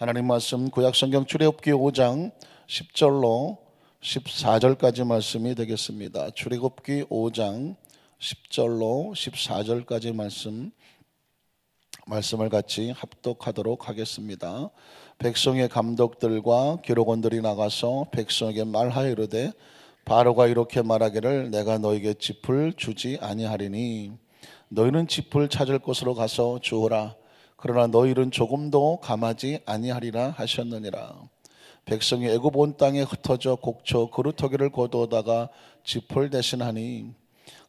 하나님 말씀 구약성경 출애굽기 5장 10절로 14절까지 말씀이 되겠습니다. 출애굽기 5장 10절로 14절까지 말씀을 같이 합독하도록 하겠습니다. 백성의 감독들과 기록원들이 나가서 백성에게 말하여 이르되 바로가 이렇게 말하기를 내가 너에게 짚을 주지 아니하리니 너희는 짚을 찾을 곳으로 가서 주어라. 그러나 너희는 조금도 감하지 아니하리라 하셨느니라. 백성이 애굽 온 땅에 흩어져 곡쳐 그루터기를 거두어다가 짚을 대신하니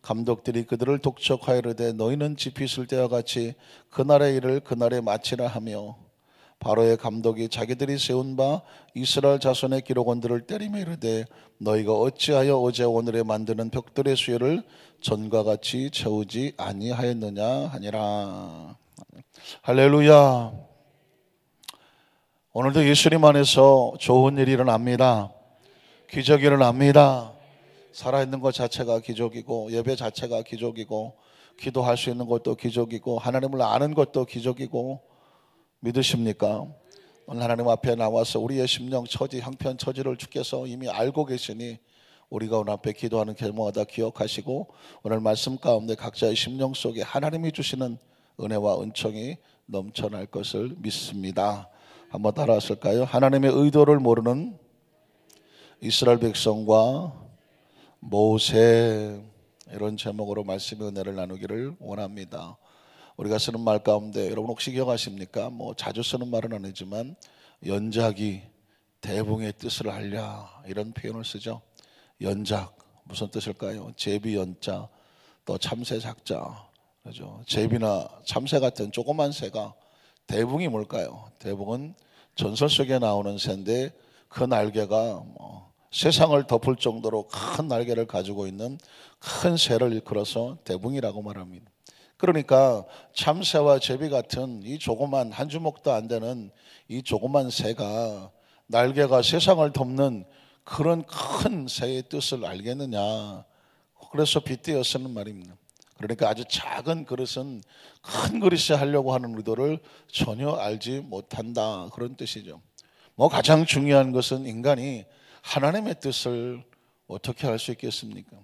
감독들이 그들을 독촉하여 이르되 너희는 짚이 있을 때와 같이 그날의 일을 그날에 마치라 하며 바로의 감독이 자기들이 세운 바 이스라엘 자손의 기록원들을 때리며 이르되 너희가 어찌하여 어제 오늘에 만드는 벽돌의 수요를 전과 같이 채우지 아니하였느냐 하니라. 할렐루야. 오늘도 예수님 안에서 좋은 일이 일어납니다. 기적이 일어납니다. 살아있는 것 자체가 기적이고 예배 자체가 기적이고 기도할 수 있는 것도 기적이고 하나님을 아는 것도 기적이고 믿으십니까? 오늘 하나님 앞에 나와서 우리의 심령 처지 형편 처지를 주께서 이미 알고 계시니 우리가 오늘 앞에 기도하는 결모마다 기억하시고 오늘 말씀 가운데 각자의 심령 속에 하나님이 주시는 은혜와 은총이 넘쳐날 것을 믿습니다. 한번 따라하실까요? 하나님의 의도를 모르는 이스라엘 백성과 모세, 이런 제목으로 말씀의 은혜를 나누기를 원합니다. 우리가 쓰는 말 가운데 여러분 혹시 기억하십니까? 자주 쓰는 말은 아니지만 연작이 대붕의 뜻을 알랴 이런 표현을 쓰죠. 연작 무슨 뜻일까요? 제비 연자 또 참새 작자, 그렇죠? 제비나 참새 같은 조그만 새가 대붕이 뭘까요? 대붕은 전설 속에 나오는 새인데 그 날개가 세상을 덮을 정도로 큰 날개를 가지고 있는 큰 새를 일컬어서 대붕이라고 말합니다. 그러니까 참새와 제비 같은 이 조그만 한 주먹도 안 되는 이 조그만 새가 날개가 세상을 덮는 그런 큰 새의 뜻을 알겠느냐. 그래서 빗대어 쓰는 말입니다. 그러니까 아주 작은 그릇은 큰 그릇에 하려고 하는 의도를 전혀 알지 못한다, 그런 뜻이죠. 가장 중요한 것은 인간이 하나님의 뜻을 어떻게 알 수 있겠습니까?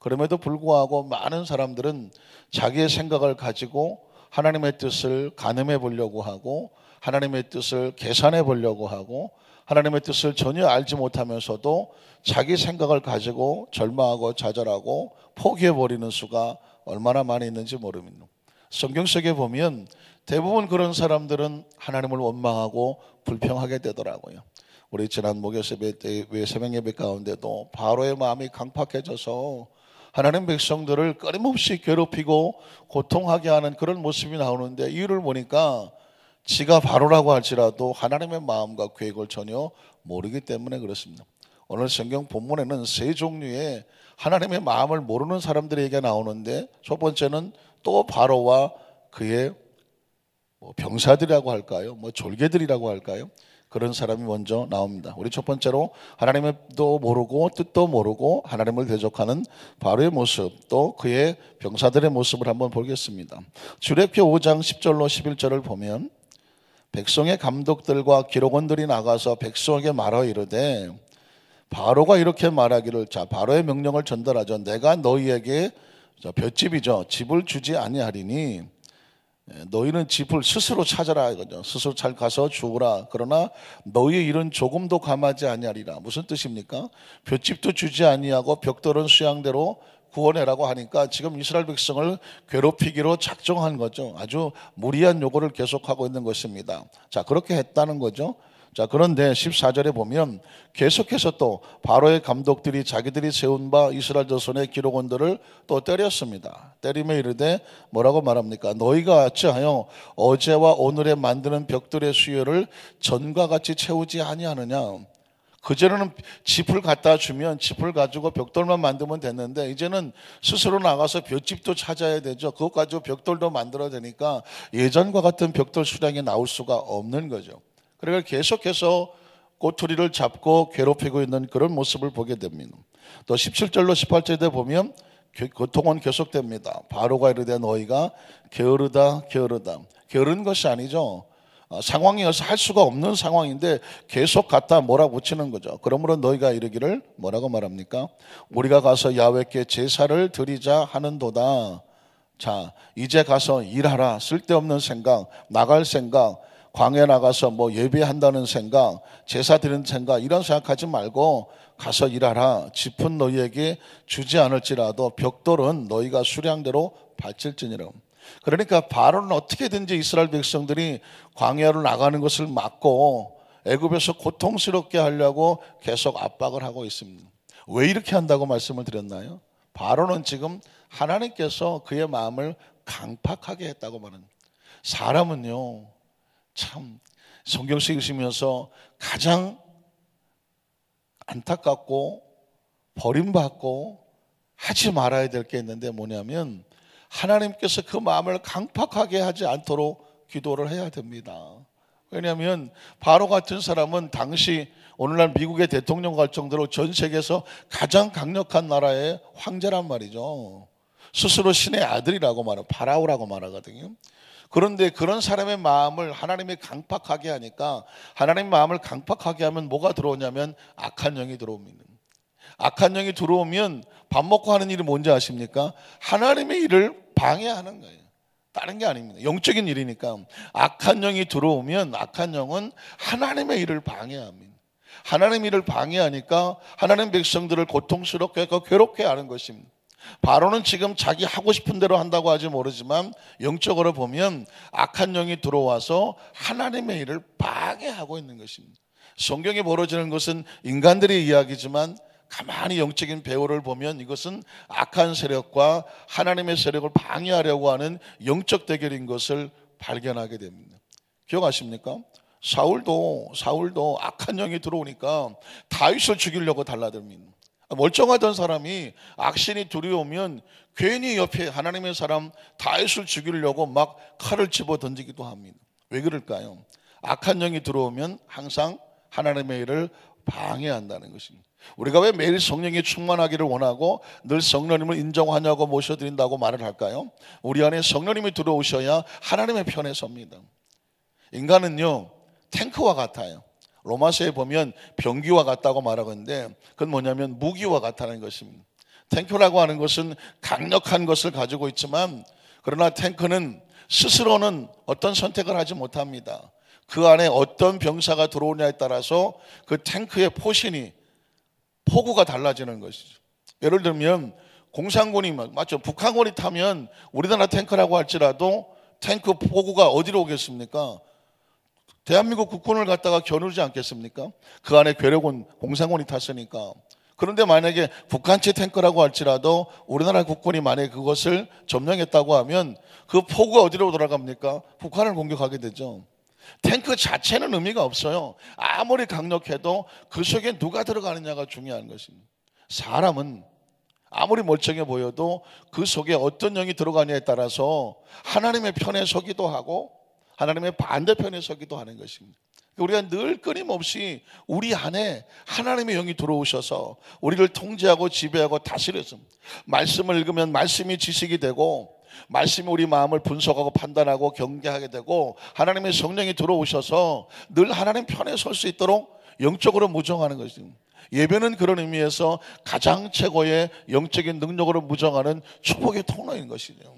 그럼에도 불구하고 많은 사람들은 자기의 생각을 가지고 하나님의 뜻을 가늠해 보려고 하고 하나님의 뜻을 계산해 보려고 하고 하나님의 뜻을 전혀 알지 못하면서도 자기 생각을 가지고 절망하고 좌절하고 포기해 버리는 수가 얼마나 많이 있는지 모릅니다. 성경 속에 보면 대부분 그런 사람들은 하나님을 원망하고 불평하게 되더라고요. 우리 지난 목요일 예배 새벽 예배 가운데도 바로의 마음이 강팍해져서 하나님 백성들을 끊임없이 괴롭히고 고통하게 하는 그런 모습이 나오는데 이유를 보니까 지가 바로라고 할지라도 하나님의 마음과 계획을 전혀 모르기 때문에 그렇습니다. 오늘 성경 본문에는 세 종류의 하나님의 마음을 모르는 사람들의 얘기가 나오는데 첫 번째는 또 바로와 그의 병사들이라고 할까요? 졸개들이라고 할까요? 그런 사람이 먼저 나옵니다. 우리 첫 번째로 하나님도 모르고 뜻도 모르고 하나님을 대적하는 바로의 모습, 또 그의 병사들의 모습을 한번 보겠습니다. 출애굽기 5장 10절로 11절을 보면 백성의 감독들과 기록원들이 나가서 백성에게 말하여 이르되 바로가 이렇게 말하기를, 자 바로의 명령을 전달하죠. 내가 너희에게 볏집이죠, 집을 주지 아니하리니 너희는 집을 스스로 찾아라 이거죠. 스스로 잘 가서 주우라. 그러나 너희의 일은 조금도 감하지 아니하리라. 무슨 뜻입니까? 볏집도 주지 아니하고 벽돌은 수양대로 구원해라고 하니까 지금 이스라엘 백성을 괴롭히기로 작정한 거죠. 아주 무리한 요구를 계속하고 있는 것입니다. 자, 그렇게 했다는 거죠. 자, 그런데 14절에 보면 계속해서 또 바로의 감독들이 자기들이 세운 바 이스라엘 자손의 기록원들을 또 때렸습니다. 때리며 이르되 뭐라고 말합니까? 너희가 어찌하여 어제와 오늘에 만드는 벽돌의 수요를 전과 같이 채우지 아니하느냐. 그전에는 짚을 갖다 주면 짚을 가지고 벽돌만 만들면 됐는데 이제는 스스로 나가서 볏집도 찾아야 되죠. 그것 가지고 벽돌도 만들어야 되니까 예전과 같은 벽돌 수량이 나올 수가 없는 거죠. 그러니까 계속해서 꼬투리를 잡고 괴롭히고 있는 그런 모습을 보게 됩니다. 또 17절로 18절에 보면 고통은 계속됩니다. 바로가 이르되 너희가 게으르다 게으르다. 게으른 것이 아니죠. 상황이어서 할 수가 없는 상황인데 계속 갖다 몰아붙이는 거죠. 그러므로 너희가 이르기를 뭐라고 말합니까? 우리가 가서 야훼께 제사를 드리자 하는도다. 자, 이제 가서 일하라. 쓸데없는 생각, 나갈 생각, 광야에 나가서 뭐 예배한다는 생각, 제사 드리는 생각, 이런 생각하지 말고 가서 일하라. 짚은 너희에게 주지 않을지라도 벽돌은 너희가 수량대로 바칠지니라. 그러니까 바로는 어떻게든지 이스라엘 백성들이 광야로 나가는 것을 막고 애굽에서 고통스럽게 하려고 계속 압박을 하고 있습니다. 왜 이렇게 한다고 말씀을 드렸나요? 바로는 지금 하나님께서 그의 마음을 강팍하게 했다고 말합니다. 사람은요, 참 성경서 읽으시면서 가장 안타깝고 버림받고 하지 말아야 될 게 있는데 뭐냐면 하나님께서 그 마음을 강팍하게 하지 않도록 기도를 해야 됩니다. 왜냐하면 바로 같은 사람은 당시 오늘날 미국의 대통령 갈 정도로 전 세계에서 가장 강력한 나라의 황제란 말이죠. 스스로 신의 아들이라고 말하고 파라오라고 말하거든요. 그런데 그런 사람의 마음을 하나님이 강팍하게 하니까, 하나님 마음을 강팍하게 하면 뭐가 들어오냐면 악한 영이 들어옵니다. 악한 영이 들어오면 밥 먹고 하는 일이 뭔지 아십니까? 하나님의 일을 방해하는 거예요. 다른 게 아닙니다. 영적인 일이니까. 악한 영이 들어오면 악한 영은 하나님의 일을 방해합니다. 하나님의 일을 방해하니까 하나님 백성들을 고통스럽게 하고 괴롭게 하는 것입니다. 바로는 지금 자기 하고 싶은 대로 한다고 하지 모르지만 영적으로 보면 악한 영이 들어와서 하나님의 일을 방해하고 있는 것입니다. 성경에 벌어지는 것은 인간들의 이야기지만 가만히 영적인 배후를 보면 이것은 악한 세력과 하나님의 세력을 방해하려고 하는 영적 대결인 것을 발견하게 됩니다. 기억하십니까? 사울도 악한 영이 들어오니까 다윗을 죽이려고 달라듭니다. 멀쩡하던 사람이 악신이 들어오면 괜히 옆에 하나님의 사람 다윗을 죽이려고 막 칼을 집어 던지기도 합니다. 왜 그럴까요? 악한 영이 들어오면 항상 하나님의 일을 방해한다는 것입니다. 우리가 왜 매일 성령이 충만하기를 원하고 늘 성령님을 인정하냐고 모셔드린다고 말을 할까요? 우리 안에 성령님이 들어오셔야 하나님의 편에 섭니다. 인간은요, 탱크와 같아요. 로마서에 보면 병기와 같다고 말하는데 그건 뭐냐면 무기와 같다는 것입니다. 탱크라고 하는 것은 강력한 것을 가지고 있지만, 그러나 탱크는 스스로는 어떤 선택을 하지 못합니다. 그 안에 어떤 병사가 들어오냐에 따라서 그 탱크의 포구가 달라지는 것이죠. 예를 들면 공산군이 맞죠? 북한군이 타면 우리나라 탱크라고 할지라도 탱크 포구가 어디로 오겠습니까? 대한민국 국군을 갖다가 겨누지 않겠습니까? 그 안에 괴력은 공산군이 탔으니까. 그런데 만약에 북한chế 탱크라고 할지라도 우리나라 국군이 만약에 그것을 점령했다고 하면 그 포구가 어디로 돌아갑니까? 북한을 공격하게 되죠. 탱크 자체는 의미가 없어요. 아무리 강력해도 그 속에 누가 들어가느냐가 중요한 것입니다. 사람은 아무리 멀쩡해 보여도 그 속에 어떤 영이 들어가냐에 따라서 하나님의 편에 서기도 하고 하나님의 반대편에 서기도 하는 것입니다. 우리가 늘 끊임없이 우리 안에 하나님의 영이 들어오셔서 우리를 통제하고 지배하고 다스렸습니다. 말씀을 읽으면 말씀이 지식이 되고, 말씀이 우리 마음을 분석하고 판단하고 경계하게 되고, 하나님의 성령이 들어오셔서 늘 하나님 편에 설 수 있도록 영적으로 무정하는 것입니다. 예배는 그런 의미에서 가장 최고의 영적인 능력으로 무정하는 축복의 통로인 것이죠.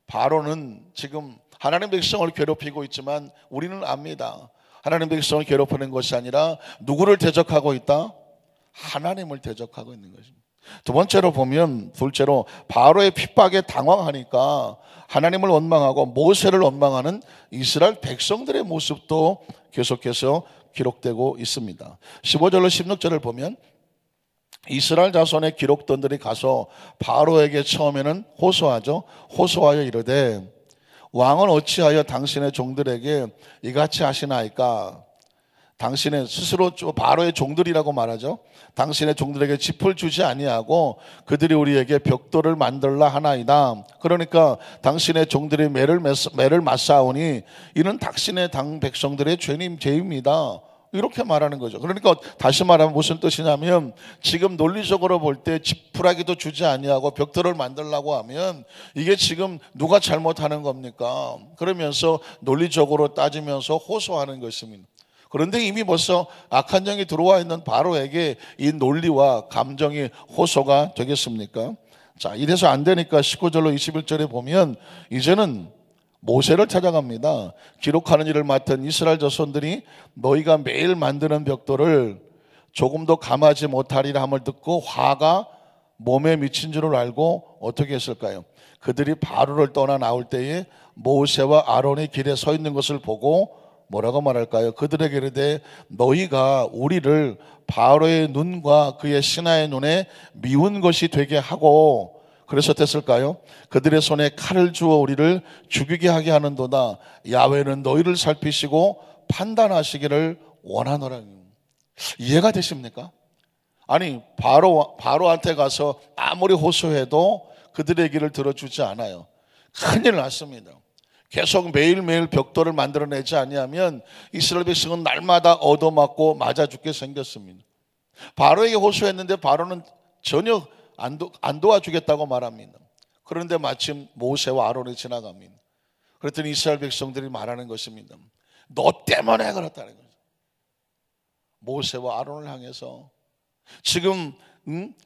바로는 지금 하나님 백성을 괴롭히고 있지만 우리는 압니다. 하나님 백성을 괴롭히는 것이 아니라 누구를 대적하고 있다? 하나님을 대적하고 있는 것입니다. 두 번째로 보면, 둘째로 바로의 핍박에 당황하니까 하나님을 원망하고 모세를 원망하는 이스라엘 백성들의 모습도 계속해서 기록되고 있습니다. 15절로 16절을 보면 이스라엘 자손의 기록들이 가서 바로에게 처음에는 호소하죠. 호소하여 이르되 왕은 어찌하여 당신의 종들에게 이같이 하시나이까? 당신의 스스로 바로의 종들이라고 말하죠. 당신의 종들에게 짚을 주지 아니하고 그들이 우리에게 벽돌을 만들라 하나이다. 그러니까 당신의 종들이 매를 맞사오니 이는 당신의 당 백성들의 죄입니다. 이렇게 말하는 거죠. 그러니까 다시 말하면 무슨 뜻이냐면 지금 논리적으로 볼 때 지푸라기도 주지 아니하고 벽돌을 만들려고 하면 이게 지금 누가 잘못하는 겁니까? 그러면서 논리적으로 따지면서 호소하는 것입니다. 그런데 이미 벌써 악한 영이 들어와 있는 바로에게 이 논리와 감정이 호소가 되겠습니까? 자, 이래서 안 되니까 19절로 21절에 보면 이제는 모세를 찾아갑니다. 기록하는 일을 맡은 이스라엘 자손들이 너희가 매일 만드는 벽돌을 조금도 감하지 못하리라 함을 듣고 화가 몸에 미친 줄을 알고 어떻게 했을까요? 그들이 바로를 떠나 나올 때에 모세와 아론이 길에 서 있는 것을 보고 뭐라고 말할까요? 그들에게 이르되 너희가 우리를 바로의 눈과 그의 신하의 눈에 미운 것이 되게 하고 그래서 됐을까요? 그들의 손에 칼을 주어 우리를 죽이게 하게 하는도다. 야훼는 너희를 살피시고 판단하시기를 원하노라. 이해가 되십니까? 아니 바로한테 가서 아무리 호소해도 그들의 얘기를 들어주지 않아요. 큰일 났습니다. 계속 매일매일 벽돌을 만들어내지 아니하면 이스라엘 백성은 날마다 얻어맞고 맞아 죽게 생겼습니다. 바로에게 호소했는데 바로는 전혀 안 도와주겠다고 말합니다. 그런데 마침 모세와 아론이 지나갑니다. 그랬더니 이스라엘 백성들이 말하는 것입니다. 너 때문에 그렇다는 거죠. 모세와 아론을 향해서 지금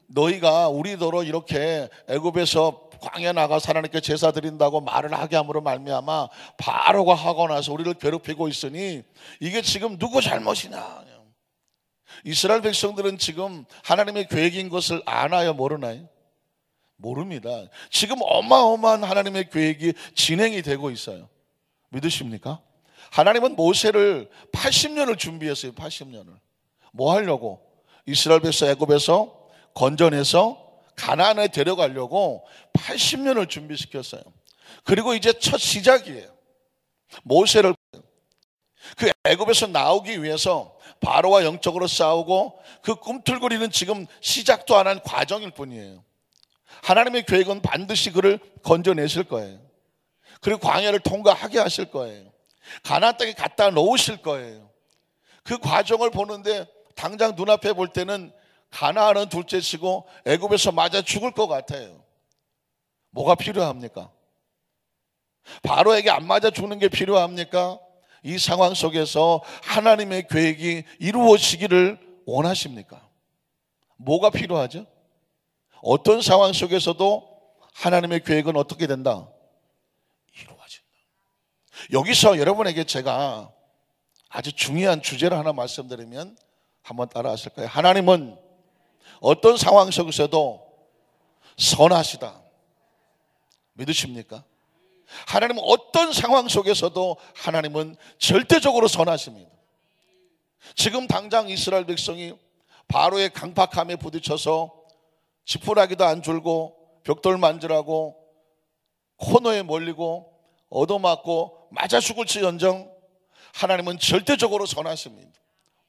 너희가 우리더러 이렇게 애굽에서 광야 나가서 하나님께 제사 드린다고 말을 하게 함으로 말미암아 바로가 하고 나서 우리를 괴롭히고 있으니 이게 지금 누구 잘못이냐. 이스라엘 백성들은 지금 하나님의 계획인 것을 아나요 모르나요? 모릅니다. 지금 어마어마한 하나님의 계획이 진행이 되고 있어요. 믿으십니까? 하나님은 모세를 80년을 준비했어요. 80년을 뭐 하려고? 이스라엘 백성 애굽에서 건져내서 가나안에 데려가려고 80년을 준비시켰어요. 그리고 이제 첫 시작이에요. 모세를 그 애굽에서 나오기 위해서 바로와 영적으로 싸우고 그 꿈틀거리는 지금 시작도 안 한 과정일 뿐이에요. 하나님의 계획은 반드시 그를 건져내실 거예요. 그리고 광야를 통과하게 하실 거예요. 가나안 땅에 갖다 놓으실 거예요. 그 과정을 보는데 당장 눈앞에 볼 때는 가나안은 둘째치고 애굽에서 맞아 죽을 것 같아요. 뭐가 필요합니까? 바로에게 안 맞아 죽는 게 필요합니까? 이 상황 속에서 하나님의 계획이 이루어지기를 원하십니까? 뭐가 필요하죠? 어떤 상황 속에서도 하나님의 계획은 어떻게 된다? 이루어진다. 여기서 여러분에게 제가 아주 중요한 주제를 하나 말씀드리면 한번 따라 하실까요? 하나님은 어떤 상황 속에서도 선하시다. 믿으십니까? 하나님은 어떤 상황 속에서도 하나님은 절대적으로 선하십니다. 지금 당장 이스라엘 백성이 바로의 강팍함에 부딪혀서 지푸라기도 안 줄고 벽돌 만지라고 코너에 몰리고 얻어맞고 맞아 죽을지언정 하나님은 절대적으로 선하십니다.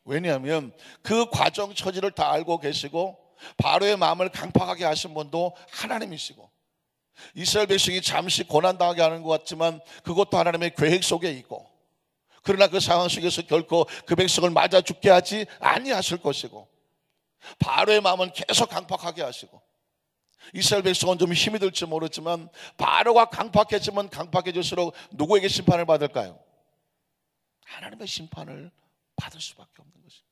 왜냐하면 그 과정 처지를 다 알고 계시고 바로의 마음을 강팍하게 하신 분도 하나님이시고 이스라엘 백성이 잠시 고난당하게 하는 것 같지만 그것도 하나님의 계획 속에 있고 그러나 그 상황 속에서 결코 그 백성을 맞아 죽게 하지 아니하실 것이고 바로의 마음은 계속 강팍하게 하시고 이스라엘 백성은 좀 힘이 들지 모르지만 바로가 강팍해지면 강팍해질수록 누구에게 심판을 받을까요? 하나님의 심판을 받을 수밖에 없는 것입니다.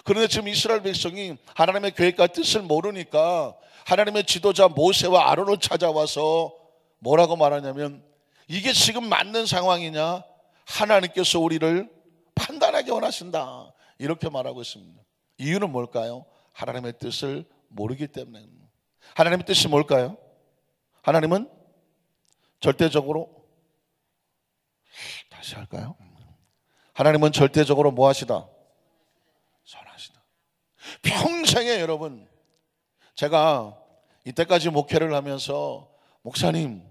그런데 지금 이스라엘 백성이 하나님의 계획과 뜻을 모르니까 하나님의 지도자 모세와 아론을 찾아와서 뭐라고 말하냐면 이게 지금 맞는 상황이냐? 하나님께서 우리를 판단하기 원하신다. 이렇게 말하고 있습니다. 이유는 뭘까요? 하나님의 뜻을 모르기 때문에. 하나님의 뜻이 뭘까요? 하나님은 절대적으로 다시 할까요? 하나님은 절대적으로 뭐 하시다? 선하시다. 평생에 여러분 제가 이때까지 목회를 하면서 목사님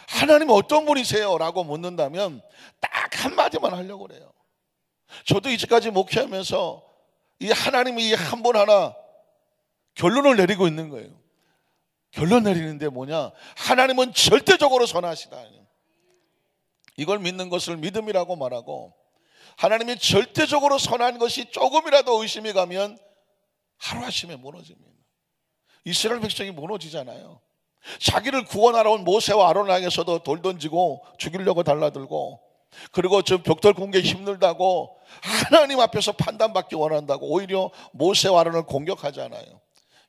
하나님 어떤 분이세요? 라고 묻는다면 딱 한마디만 하려고 그래요. 저도 이제까지 목회하면서 이 하나님이 한 분 하나 결론을 내리고 있는 거예요. 결론 내리는데 뭐냐? 하나님은 절대적으로 선하시다. 이걸 믿는 것을 믿음이라고 말하고 하나님이 절대적으로 선한 것이 조금이라도 의심이 가면 하루아침에 무너집니다. 이스라엘 백성이 무너지잖아요. 자기를 구원하러 온 모세와 아론을 향해서도 돌 던지고 죽이려고 달라들고, 그리고 저 벽돌 공격에 힘들다고 하나님 앞에서 판단받기 원한다고 오히려 모세와 아론을 공격하잖아요.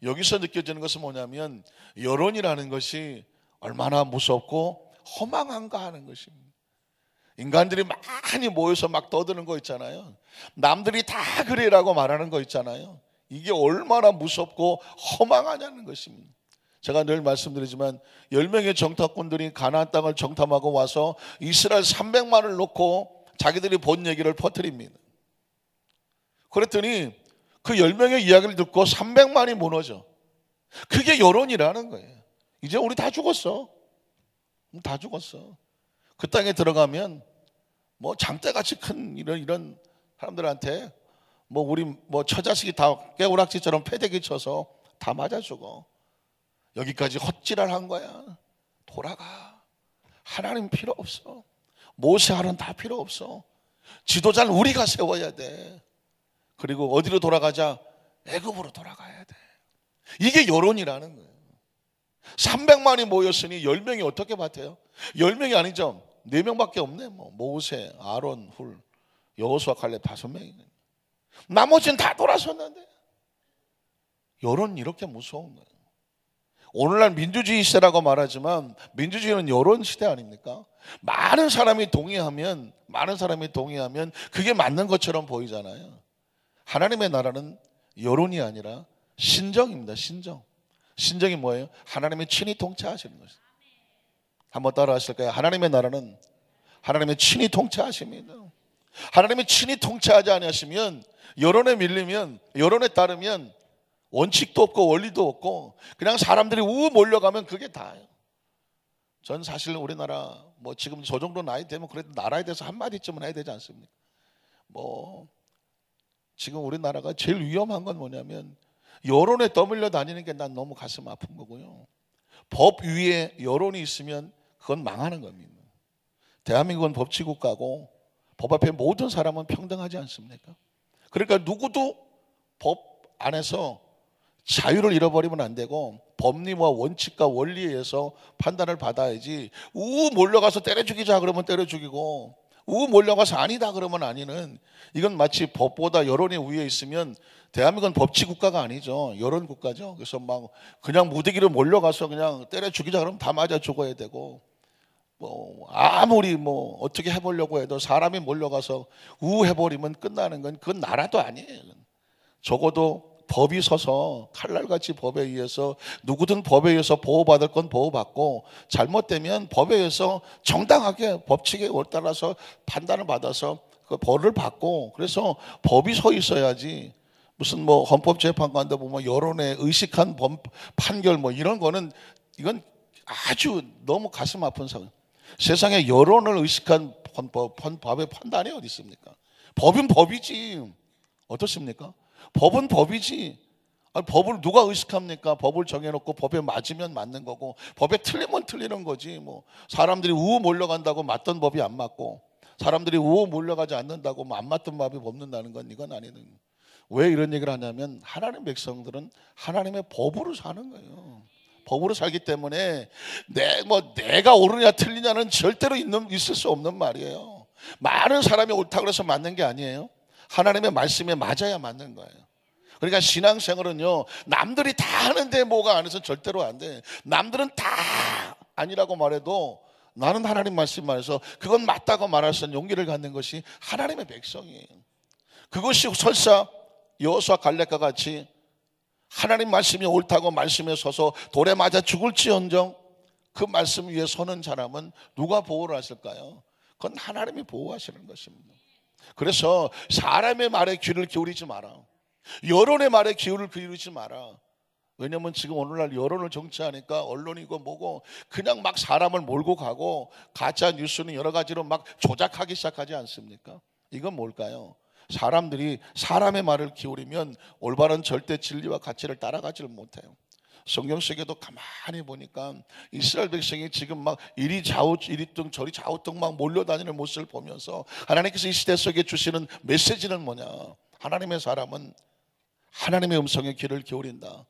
여기서 느껴지는 것은 뭐냐면 여론이라는 것이 얼마나 무섭고 허망한가 하는 것입니다. 인간들이 많이 모여서 막 떠드는 거 있잖아요. 남들이 다 그래라고 말하는 거 있잖아요. 이게 얼마나 무섭고 허망하냐는 것입니다. 제가 늘 말씀드리지만 10명의 정탐꾼들이 가나안 땅을 정탐하고 와서 이스라엘 300만을 놓고 자기들이 본 얘기를 퍼뜨립니다. 그랬더니 그 10명의 이야기를 듣고 300만이 무너져. 그게 여론이라는 거예요. 이제 우리 다 죽었어. 다 죽었어. 그 땅에 들어가면 뭐 장대같이 큰 이런 사람들한테 뭐 우리 뭐 처자식이 다 깨우락지처럼 패대기 쳐서 다 맞아 죽어. 여기까지 헛질을 한 거야. 돌아가. 하나님 필요 없어. 모세 아론 다 필요 없어. 지도자는 우리가 세워야 돼. 그리고 어디로 돌아가자? 애굽으로 돌아가야 돼. 이게 여론이라는 거예요. 300만이 모였으니 10명이 어떻게 받아요? 10명이 아니죠. 4명밖에 없네. 뭐 모세, 아론, 훌, 여호수아, 갈렙 5명이네. 나머지는 다 돌아섰는데. 여론 이렇게 무서운 거예요. 오늘날 민주주의 시대라고 말하지만 민주주의는 여론 시대 아닙니까? 많은 사람이 동의하면 그게 맞는 것처럼 보이잖아요. 하나님의 나라는 여론이 아니라 신정입니다. 신정이 뭐예요? 하나님이 친히 통치하시는 것이죠. 한번 따라 하실까요? 하나님의 나라는 하나님의 친히 통치하십니다. 하나님이 친히 통치하지 아니하시면, 여론에 밀리면, 여론에 따르면 원칙도 없고 원리도 없고 그냥 사람들이 우 몰려가면 그게 다예요. 전 사실 우리나라 뭐 지금 저 정도 나이 되면 그래도 나라에 대해서 한마디쯤은 해야 되지 않습니까? 뭐 지금 우리나라가 제일 위험한 건 뭐냐면 여론에 떠밀려 다니는 게 난 너무 가슴 아픈 거고요. 법 위에 여론이 있으면 그건 망하는 겁니다. 대한민국은 법치국가고 법 앞에 모든 사람은 평등하지 않습니까? 그러니까 누구도 법 안에서 자유를 잃어버리면 안 되고 법리와 원칙과 원리에 의해서 판단을 받아야지, 우 몰려가서 때려 죽이자 그러면 때려 죽이고 우 몰려가서 아니다 그러면 아니는, 이건 마치 법보다 여론이 위에 있으면 대한민국은 법치국가가 아니죠. 여론국가죠. 그래서 막 그냥 무대기로 몰려가서 그냥 때려 죽이자 그러면 다 맞아 죽어야 되고, 뭐 아무리 뭐 어떻게 해보려고 해도 사람이 몰려가서 우 해버리면 끝나는 건 그건 나라도 아니에요. 적어도 법이 서서 칼날같이 법에 의해서 누구든 법에 의해서 보호받을 건 보호받고, 잘못되면 법에 의해서 정당하게 법칙에 따라서 판단을 받아서 그 벌을 받고, 그래서 법이 서 있어야지. 무슨 뭐 헌법재판관도 보면 여론에 의식한 판결 뭐 이런 거는, 이건 아주 너무 가슴 아픈 상황. 세상에 여론을 의식한 법의 판단이 어디 있습니까? 법은 법이지. 어떻습니까? 법은 법이지. 아니, 법을 누가 의식합니까? 법을 정해놓고 법에 맞으면 맞는 거고 법에 틀리면 틀리는 거지. 뭐 사람들이 우 몰려간다고 맞던 법이 안 맞고, 사람들이 우 몰려가지 않는다고 뭐 안 맞던 법이 법는다는 건 이건 아니는. 왜 이런 얘기를 하냐면 하나님 백성들은 하나님의 법으로 사는 거예요. 법으로 살기 때문에 내가 옳으냐 틀리냐는 절대로 있을 수 없는 말이에요. 많은 사람이 옳다고 해서 맞는 게 아니에요. 하나님의 말씀에 맞아야 맞는 거예요. 그러니까 신앙생활은요, 남들이 다 하는데 뭐가 안 해서 절대로 안 돼. 남들은 다 아니라고 말해도 나는 하나님 말씀 안에서 그건 맞다고 말할 수 있는 용기를 갖는 것이 하나님의 백성이에요. 그것이 설사 여호수아 갈렙과 같이 하나님 말씀이 옳다고 말씀에 서서 돌에 맞아 죽을지언정 그 말씀 위에 서는 사람은 누가 보호를 하실까요? 그건 하나님이 보호하시는 것입니다. 그래서 사람의 말에 귀를 기울이지 마라. 여론의 말에 귀를 기울이지 마라. 왜냐면 지금 오늘날 여론을 정치하니까 언론이고 뭐고 그냥 막 사람을 몰고 가고, 가짜 뉴스는 여러 가지로 막 조작하기 시작하지 않습니까? 이건 뭘까요? 사람들이 사람의 말을 기울이면 올바른 절대 진리와 가치를 따라가지를 못해요. 성경 속에도 가만히 보니까 이스라엘 백성이 지금 막 이리 뚱 저리 좌우뚱 막 몰려다니는 모습을 보면서 하나님께서 이 시대 속에 주시는 메시지는 뭐냐? 하나님의 사람은 하나님의 음성에 귀를 기울인다.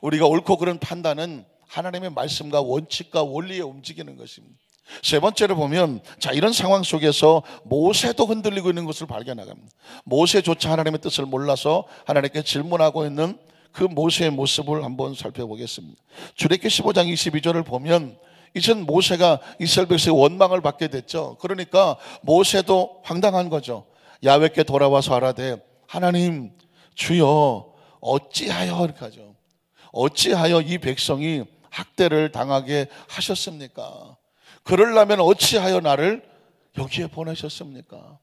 우리가 옳고 그른 판단은 하나님의 말씀과 원칙과 원리에 움직이는 것입니다. 세 번째로 보면, 자, 이런 상황 속에서 모세도 흔들리고 있는 것을 발견합니다. 모세조차 하나님의 뜻을 몰라서 하나님께 질문하고 있는 그 모세의 모습을 한번 살펴보겠습니다. 출애굽기 15장 22절을 보면, 이젠 모세가 이스라엘 백성의 원망을 받게 됐죠. 그러니까 모세도 황당한 거죠. 야훼께 돌아와서 하라되, 하나님 주여 어찌하여, 이렇게 하죠. 어찌하여 이 백성이 학대를 당하게 하셨습니까? 그러려면 어찌하여 나를 여기에 보내셨습니까?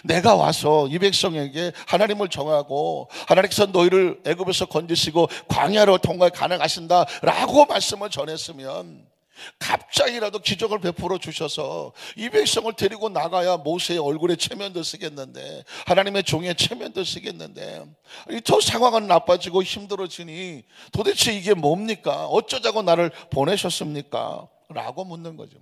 내가 와서 이 백성에게 하나님을 정하고 하나님께서 너희를 애굽에서 건지시고 광야로 통과해 가나가신다 라고 말씀을 전했으면 갑자기라도 기적을 베풀어 주셔서 이 백성을 데리고 나가야 모세의 얼굴에 체면도 쓰겠는데, 하나님의 종의 체면도 쓰겠는데, 더 상황은 나빠지고 힘들어지니 도대체 이게 뭡니까? 어쩌자고 나를 보내셨습니까? 라고 묻는 거죠.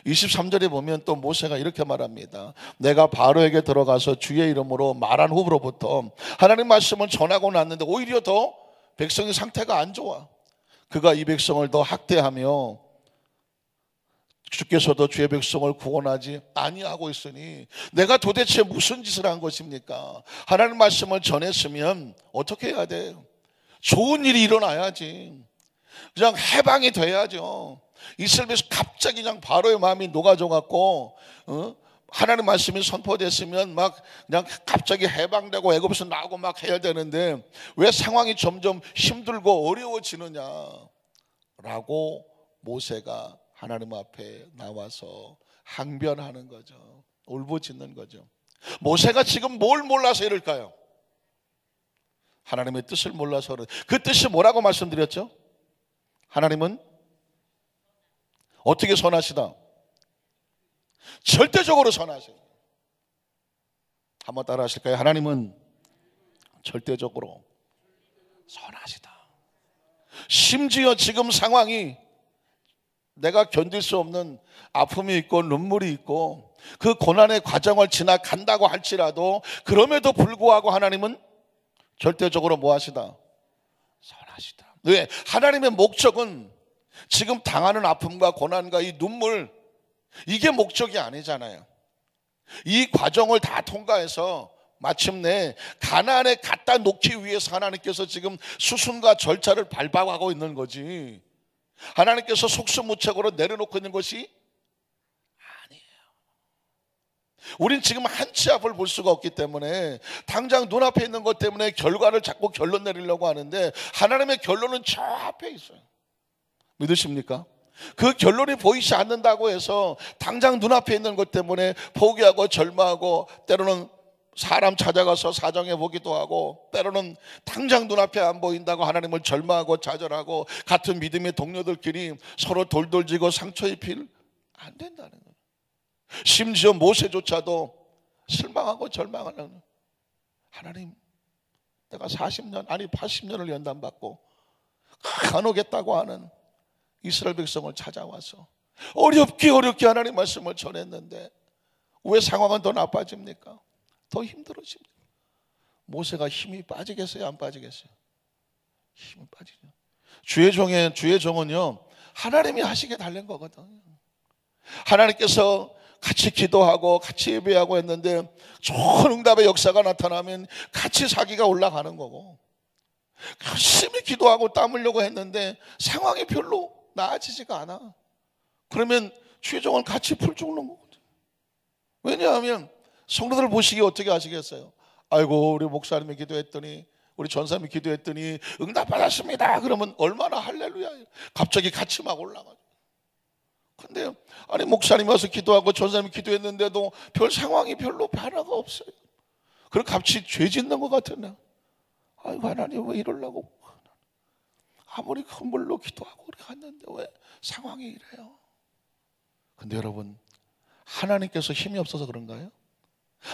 23절에 보면 또 모세가 이렇게 말합니다. 내가 바로에게 들어가서 주의 이름으로 말한 후로부터 하나님 말씀을 전하고 났는데 오히려 더 백성의 상태가 안 좋아. 그가 이 백성을 더 학대하며 주께서도 주의 백성을 구원하지 아니하고 있으니 내가 도대체 무슨 짓을 한 것입니까? 하나님 말씀을 전했으면 어떻게 해야 돼요? 좋은 일이 일어나야지. 그냥 해방이 돼야죠. 이스라엘 백성 갑자기 그냥 바로의 마음이 녹아져 하나님 말씀이 선포됐으면 막 그냥 갑자기 해방되고 애굽에서 나오고 막 해야 되는데 왜 상황이 점점 힘들고 어려워지느냐라고 모세가 하나님 앞에 나와서 항변하는 거죠. 울부짖는 거죠. 모세가 지금 뭘 몰라서 이럴까요? 하나님의 뜻을 몰라서. 그 뜻이 뭐라고 말씀드렸죠? 하나님은 어떻게 선하시다? 절대적으로 선하세요. 한번 따라 하실까요? 하나님은 절대적으로 선하시다. 심지어 지금 상황이 내가 견딜 수 없는 아픔이 있고 눈물이 있고 그 고난의 과정을 지나간다고 할지라도 그럼에도 불구하고 하나님은 절대적으로 뭐 하시다? 선하시다. 왜? 하나님의 목적은 지금 당하는 아픔과 고난과 이 눈물, 이게 목적이 아니잖아요. 이 과정을 다 통과해서 마침내 가나안에 갖다 놓기 위해서 하나님께서 지금 수순과 절차를 밟아가고 있는 거지, 하나님께서 속수무책으로 내려놓고 있는 것이 아니에요. 우린 지금 한치 앞을 볼 수가 없기 때문에 당장 눈앞에 있는 것 때문에 결과를 자꾸 결론 내리려고 하는데 하나님의 결론은 저 앞에 있어요. 믿으십니까? 그 결론이 보이지 않는다고 해서 당장 눈앞에 있는 것 때문에 포기하고 절망하고 때로는 사람 찾아가서 사정해 보기도 하고 때로는 당장 눈앞에 안 보인다고 하나님을 절망하고 좌절하고 같은 믿음의 동료들끼리 서로 돌돌지고 상처 입힐 안 된다는 거예요. 심지어 모세조차도 실망하고 절망하는, 하나님 내가 40년 아니 80년을 연단받고 간호겠다고 하는 이스라엘 백성을 찾아와서 어렵게 하나님 말씀을 전했는데 왜 상황은 더 나빠집니까? 더 힘들어집니다. 모세가 힘이 빠지겠어요? 안 빠지겠어요? 힘이 빠지죠. 주의 종은요 하나님이 하시게 달린 거거든요. 하나님께서 같이 기도하고 같이 예배하고 했는데 좋은 응답의 역사가 나타나면 같이 사기가 올라가는 거고, 열심히 기도하고 땀 흘려고 했는데 상황이 별로 나아지지가 않아. 그러면 주의 종은 같이 풀 죽는 거거든요. 왜냐하면 성도들 보시기에 어떻게 하시겠어요? 아이고 우리 목사님이 기도했더니 우리 전사님이 기도했더니 응답 받았습니다. 그러면 얼마나 할렐루야예요. 갑자기 같이 막 올라가죠. 근데 아니 목사님이 와서 기도하고 전사님이 기도했는데도 별 상황이 별로 변화가 없어요. 그럼 같이 죄 짓는 것 같은데, 아이고 하나님 왜 이러려고 아무리 큰 물로 기도하고 그렇게 갔는데 왜 상황이 이래요? 근데 여러분, 하나님께서 힘이 없어서 그런가요?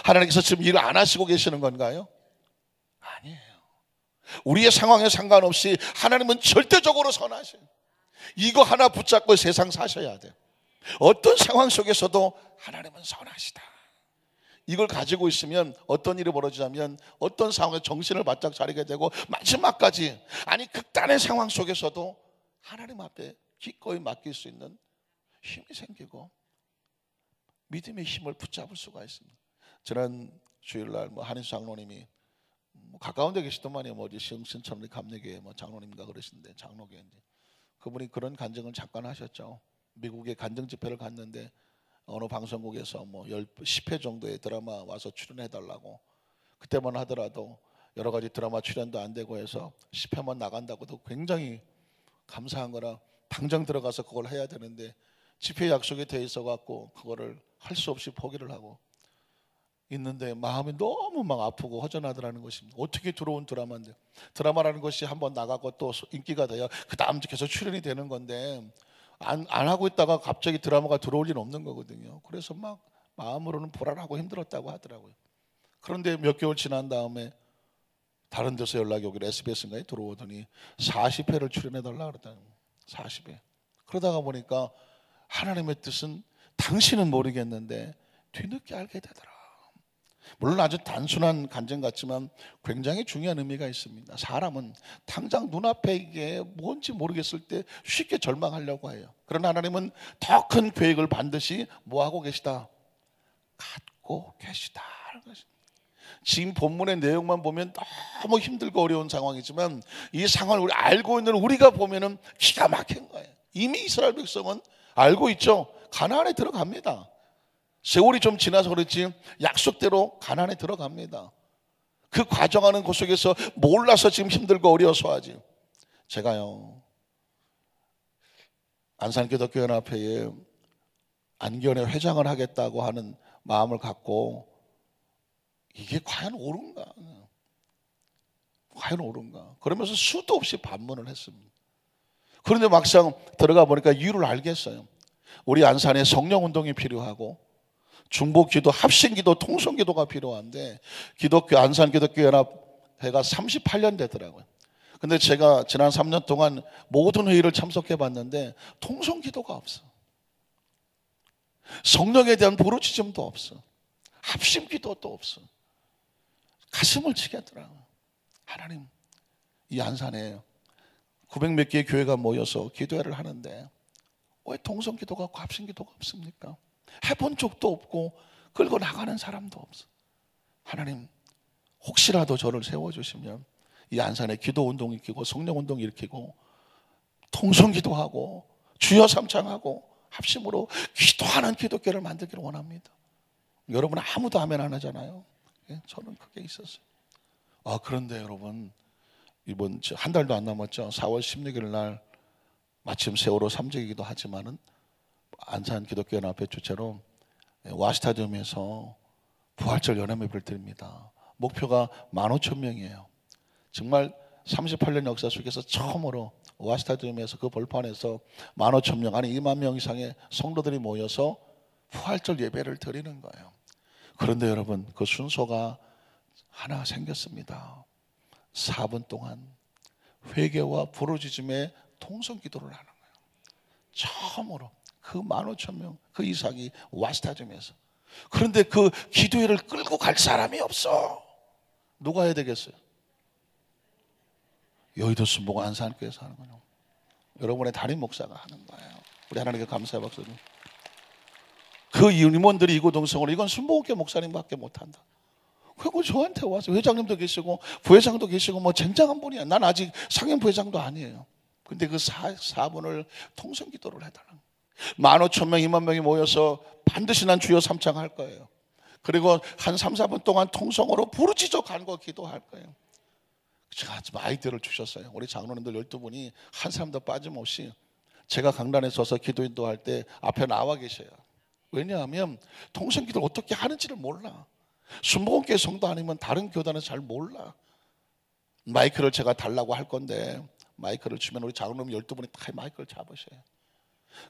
하나님께서 지금 일을 안 하시고 계시는 건가요? 아니에요. 우리의 상황에 상관없이 하나님은 절대적으로 선하셔요. 이거 하나 붙잡고 세상 사셔야 돼요. 어떤 상황 속에서도 하나님은 선하시다. 이걸 가지고 있으면 어떤 일이 벌어지냐면 어떤 상황에 정신을 바짝 차리게 되고 마지막까지, 아니 극단의 상황 속에서도 하나님 앞에 기꺼이 맡길 수 있는 힘이 생기고 믿음의 힘을 붙잡을 수가 있습니다. 지난 주일날 한인수 장로님이 가까운 데 계시더만요. 어디 신천리 감리교회 장로님인가 그러시는데, 장로교회인데 그분이 그런 간증을 잠깐 하셨죠. 미국에 간증 집회를 갔는데 어느 방송국에서 10회 정도의 드라마 와서 출연해달라고, 그때만 하더라도 여러 가지 드라마 출연도 안 되고 해서 10회만 나간다고도 굉장히 감사한 거라 당장 들어가서 그걸 해야 되는데 집회 약속이 돼 있어 갖고 그거를 할 수 없이 포기를 하고 있는데 마음이 너무 막 아프고 허전하더라는 것입니다. 어떻게 들어온 드라마인데, 드라마라는 것이 한번 나가고 또 인기가 돼야 그 다음 주 계속 출연이 되는 건데 안 하고 있다가 갑자기 드라마가 들어올 일은 없는 거거든요. 그래서 막 마음으로는 불안하고 힘들었다고 하더라고요. 그런데 몇 개월 지난 다음에 다른 데서 연락이 오기로 SBS인가에 들어오더니 40회를 출연해달라 그러더니 40회. 그러다가 보니까 하나님의 뜻은 당신은 모르겠는데 뒤늦게 알게 되더라. 물론 아주 단순한 간증 같지만 굉장히 중요한 의미가 있습니다. 사람은 당장 눈앞에 이게 뭔지 모르겠을 때 쉽게 절망하려고 해요. 그러나 하나님은 더 큰 계획을 반드시 뭐하고 계시다? 갖고 계시다. 지금 본문의 내용만 보면 너무 힘들고 어려운 상황이지만 이 상황을 우리 알고 있는 우리가 보면은 기가 막힌 거예요. 이미 이스라엘 백성은 알고 있죠. 가나안에 들어갑니다. 세월이 좀 지나서 그렇지 약속대로 가나안에 들어갑니다. 그 과정하는 곳 속에서 몰라서 지금 힘들고 어려워서 하지. 제가요 안산기독교연합회에 안견회 회장을 하겠다고 하는 마음을 갖고 이게 과연 옳은가? 과연 옳은가? 그러면서 수도 없이 반문을 했습니다. 그런데 막상 들어가 보니까 이유를 알겠어요. 우리 안산에 성령운동이 필요하고 중보기도, 합심기도, 통성기도가 필요한데 기독교 안산기독교연합회가 38년 되더라고요. 근데 제가 지난 3년 동안 모든 회의를 참석해 봤는데 통성기도가 없어. 성령에 대한 부르짖음도 없어. 합심기도도 없어. 가슴을 치게 하더라고요. 하나님, 이 안산에 900몇 개의 교회가 모여서 기도회를 하는데 왜 통성기도가 없고 합심기도가 없습니까? 해본 적도 없고 끌고 나가는 사람도 없어. 하나님, 혹시라도 저를 세워주시면 이 안산에 기도운동 일으키고 성령운동 일으키고 통성기도하고 주여 삼창하고 합심으로 기도하는 기독교를 만들기를 원합니다. 여러분 아무도 아멘 안 하잖아요. 저는 그게 있었어요. 그런데 여러분 이번 한 달도 안 남았죠. 4월 16일 날 마침 세월호 3주기도 하지만은 안산 기독교연합회 주최로 와스타디움에서 부활절 연합 예배를 드립니다. 목표가 15,000명이에요. 정말 38년 역사 속에서 처음으로 와스타디움에서 그 벌판에서 15,000명, 아니 2만 명 이상의 성도들이 모여서 부활절 예배를 드리는 거예요. 그런데 여러분 그 순서가 하나 생겼습니다. 4분 동안 회개와 부르짖음의 통성기도를 하는 거예요. 처음으로 그 15,000명 그 이상이 와스타디움에서. 그런데 그 기도회를 끌고 갈 사람이 없어. 누가 해야 되겠어요? 여의도 순복 안산교회에서 하는 거예요. 여러분의 담임 목사가 하는 거예요. 우리 하나님께 감사의 박수. 그 임원들이 이구동성으로 이건 순복음교회 목사님밖에 못한다. 그리고 저한테 와서 회장님도 계시고 부회장도 계시고 쟁쟁한 분이야. 난 아직 상임 부회장도 아니에요. 근데 그 4분을 통성기도를 해달라는 거예요. 15,000명 2만 명이 모여서 반드시 난 주여 삼창할 거예요. 그리고 한 3, 4분 동안 통성으로 부르짖어 간거 기도할 거예요. 제가 아이디어를 주셨어요. 우리 장로님들 12분이 한 사람도 빠짐없이 제가 강단에 서서 기도 인도할 때 앞에 나와 계셔요. 왜냐하면 통성기도를 어떻게 하는지를 몰라. 순복음교회 성도 아니면 다른 교단에서 잘 몰라. 마이크를 제가 달라고 할 건데 마이크를 주면 우리 장로님 12분이 다 마이크를 잡으셔요.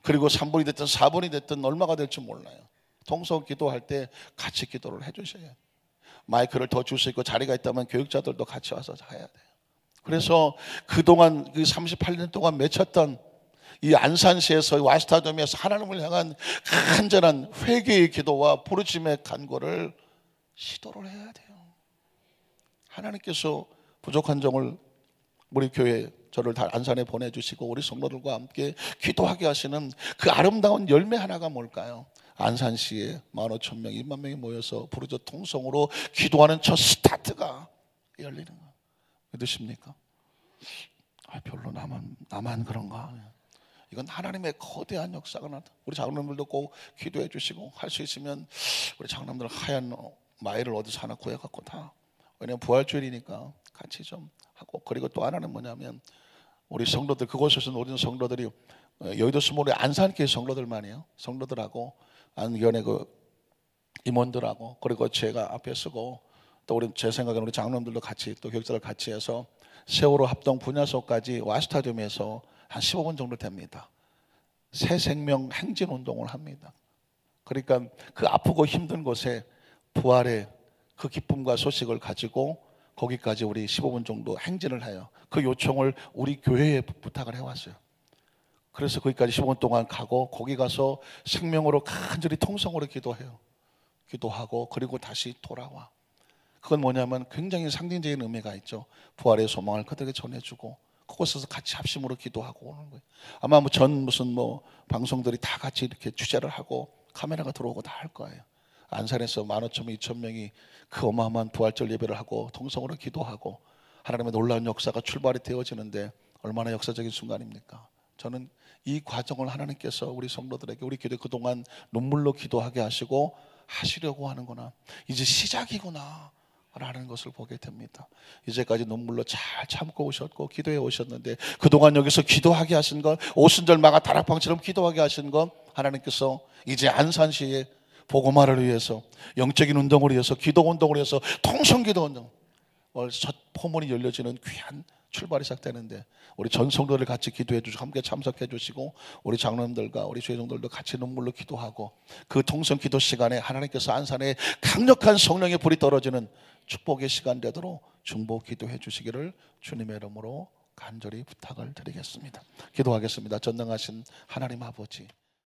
그리고 3분이 됐든 4분이 됐든 얼마가 될지 몰라요. 통성 기도할 때 같이 기도를 해주셔요. 마이크를 더 줄 수 있고 자리가 있다면 교육자들도 같이 와서 해야 돼요. 그래서 그동안 그 38년 동안 맺혔던 이 안산시에서 와스타돔에서 하나님을 향한 간절한 회개의 기도와 부르심의 간구를 시도를 해야 돼요. 하나님께서 부족한 점을 우리 교회 저를 다 안산에 보내주시고 우리 성도들과 함께 기도하게 하시는 그 아름다운 열매 하나가 뭘까요? 안산시에 15,000명, 1만 명이 모여서 부르짖어 통성으로 기도하는 첫 스타트가 열리는 거예요. 믿으십니까? 별로 나만 그런가? 이건 하나님의 거대한 역사가 나타. 우리 장로님들도 꼭 기도해 주시고 할 수 있으면 우리 장로님들 하얀 마이를 어디서 하나 구해갖고 다, 왜냐면 부활주일이니까 같이 좀 하고. 그리고 또 하나는 뭐냐면 우리 성도들, 그곳에서 모든 성도들이 여의도 수몰의 안산교회 성도들만이에요. 성도들하고 안견의 그 임원들하고, 그리고 제가 앞에 서고, 또 우리 제 생각에는 우리 장로님들도 같이 또 교육자를 같이 해서 세월호 합동 분야소까지 와스타디움에서 한 15분 정도 됩니다. 새 생명 행진 운동을 합니다. 그러니까 그 아프고 힘든 곳에 부활의 그 기쁨과 소식을 가지고 거기까지 우리 15분 정도 행진을 해요. 그 요청을 우리 교회에 부탁을 해왔어요. 그래서 거기까지 15분 동안 가고 거기 가서 생명으로 간절히 통성으로 기도해요. 기도하고 그리고 다시 돌아와. 그건 뭐냐면 굉장히 상징적인 의미가 있죠. 부활의 소망을 그들에게 전해주고 그곳에서 같이 합심으로 기도하고 오는 거예요. 아마 무슨 방송들이 다 같이 이렇게 취재를 하고 카메라가 들어오고 다 할 거예요. 안산에서 15,000명, 2,000명이 그 어마어마한 부활절 예배를 하고 통성으로 기도하고 하나님의 놀라운 역사가 출발이 되어지는데 얼마나 역사적인 순간입니까? 저는 이 과정을 하나님께서 우리 성도들에게, 우리 교회 그동안 눈물로 기도하게 하시고 하시려고 하는구나, 이제 시작이구나 라는 것을 보게 됩니다. 이제까지 눈물로 잘 참고 오셨고 기도해 오셨는데 그동안 여기서 기도하게 하신 것, 오순절마가 다락방처럼 기도하게 하신 것, 하나님께서 이제 안산시에 복음화를 위해서, 영적인 운동을 위해서, 기도 운동을 위해서, 통성기도 운동, 첫 포문이 열려지는 귀한 출발이 시작되는데 우리 전 성도들 같이 기도해 주시고 함께 참석해 주시고 우리 장로님들과 우리 주회종들도 같이 눈물로 기도하고 그 통성 기도 시간에 하나님께서 안산에 강력한 성령의 불이 떨어지는 축복의 시간 되도록 중보 기도해 주시기를 주님의 이름으로 간절히 부탁을 드리겠습니다. 기도하겠습니다. 전능하신 하나님 아버지,